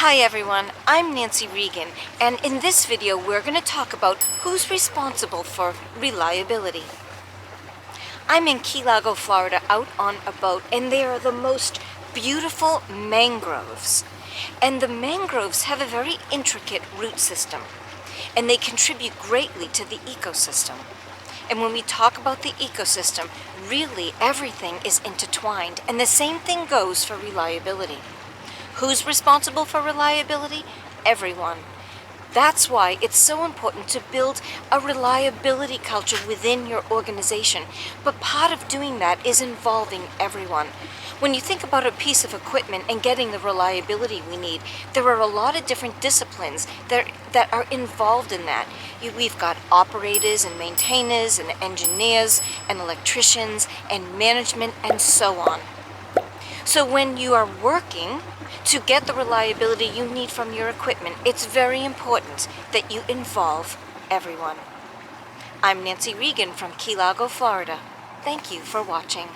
Hi everyone, I'm Nancy Regan, and in this video we're going to talk about who's responsible for reliability. I'm in Key Largo, Florida, out on a boat, and they are the most beautiful mangroves. And the mangroves have a very intricate root system, and they contribute greatly to the ecosystem. And when we talk about the ecosystem, really everything is intertwined, and the same thing goes for reliability. Who's responsible for reliability? Everyone. That's why it's so important to build a reliability culture within your organization. But part of doing that is involving everyone. When you think about a piece of equipment and getting the reliability we need, there are a lot of different disciplines that are involved in that. We've got operators and maintainers and engineers and electricians and management and so on. So when you are working to get the reliability you need from your equipment, it's very important that you involve everyone. I'm Nancy Regan from Key Largo, Florida. Thank you for watching.